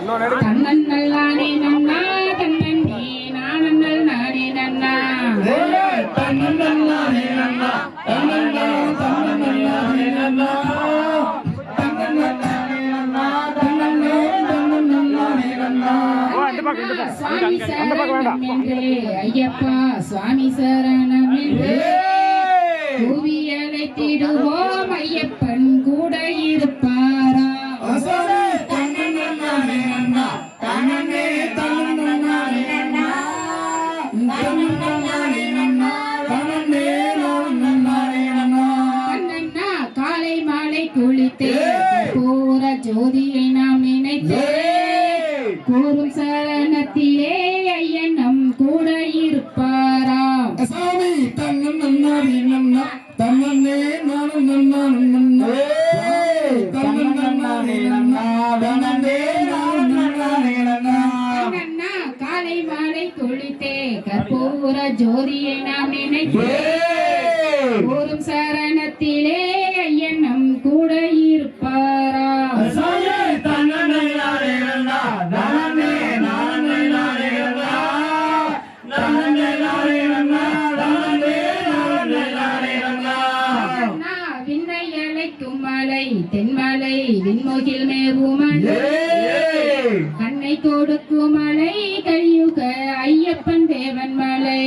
தன்னல்லானே நன்னா தன்னே நானன்னல் நானே நன்னா தன்னல்லானே நன்னா தன்னே தன்னல்லானே நன்னா தன்னல்லானே நன்னா தன்னே தன்னல்லானே நன்னா சுவாமி சரணம் என்றே ஐயப்பா சுவாமி சரணம் என்றே கூவி அழைத்திடுவோம் ஐயப்பன் கூட இருப்பாரா காலை மாலை குளித்தே பூர ஜோதியை நாம் நினைத்தே கூறும் சரணத்திலே ஐயன் நம் கூட இருப்பாராம் சாமி தன்னன்னாரி நன்னா தன்னே நானும் நன்னானும் நன்னா தன்னன்னாரி நன்னா தன்னே நானும் நன்னானே நன்னா நன்னா காலை மாலை குளித்தே கற்பூர ஜோதியை நாம் நினைத்தே கூறும் சரணத்திலே ஐயன் நம் கூட இருப்பாராம் சாமி தன்னன்னாரி நன்னா தன்னே நானே நானே நன்னா தன்னே நானே நன்னா தன்னே நானே நானே நன்னா விண்ணை அழைக்கும் மலை தென்மலை விண்முகில் மேவுமலை கண்ணை கொடுக்கும் மலை கலியுக ஐயப்பன் தேவன் மலை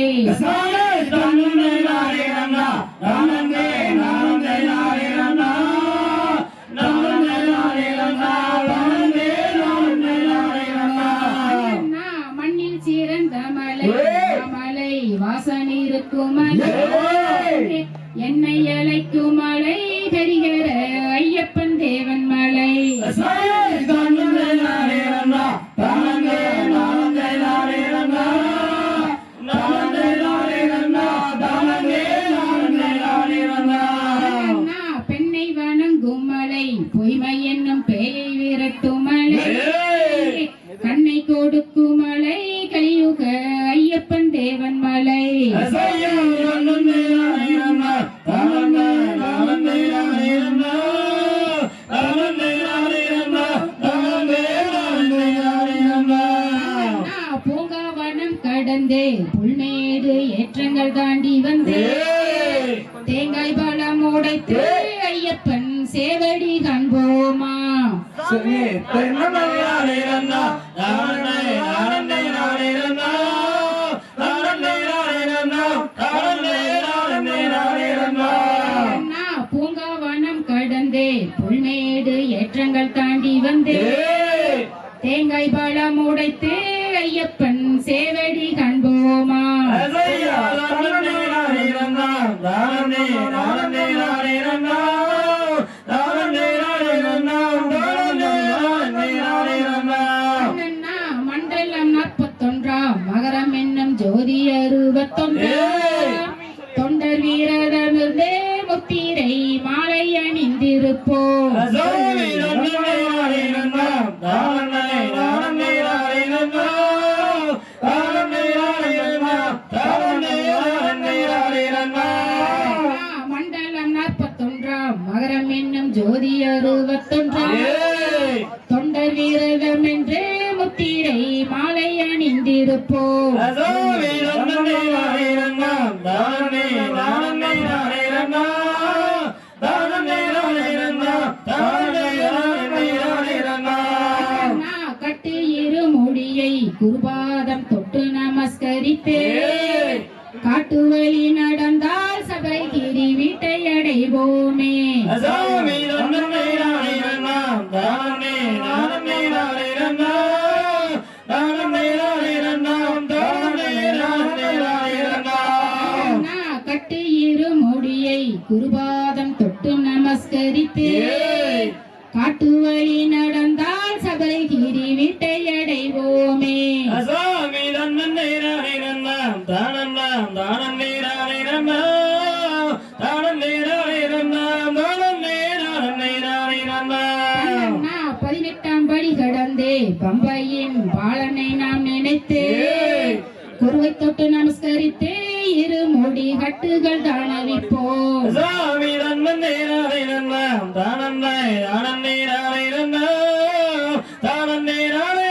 மண்ணில் சிறந்த மலை மலை வாசனை இருக்கும் மலை என்னை அழைக்கும் மலை கரிகர ஐயப்பன் தேவன் மலை பெண்ணை வணங்கும் மலை பொய்மை என்னும் பேயை விரட்டும் மலை கண்ணை கொடுக்கும் மலை கலியுக ஐயப்பன் தேவன் மலை பூங்காவனம் கடந்தே புல்மேடு ஏற்றங்கள் தாண்டி வந்தே தேங்காய் பழம் உடைத்து ஐயப்பன் சேவடி காண்போமா பூங்காவனம் கடந்தே புல்மேடு ஏற்றங்கள் தாண்டி வந்தே தேங்காய் பழம் உடைத்து ஐயப்பன் சேவடி காண்போமா மண்டலம் 41 மகரம் என்னும் ஜோதி 61 தொண்டர் வீரரமிருந்தே முத்திரை மாலை அணிந்திருப்போம் மண்டலம் 41 மகரம் என்னும் ஜோதி 61 தொண்டர் வீரகம் என்றே முத்திரை மாலை அணிந்திருப்போம் கட்டு இருமுடியை குருபாதம் தொட்டு நமஸ்கரித்தே காட்டு வழி நடந்தால் சபைகிரி வீட்டை அடைவோமே கட்டு இருமுடியை குருபாதம் தொட்டு நமஸ்கரித்தே காட்டு வழி நடந்தால் சபைகிரி வீட்டை அடைவோமே படி கடந்தே பம்பையின் பாலனை நாம் நினைத்தே குருவை தொட்டு நமஸ்கரித்தே இருமுடி கட்டுகள் தானவிப்போம் தானே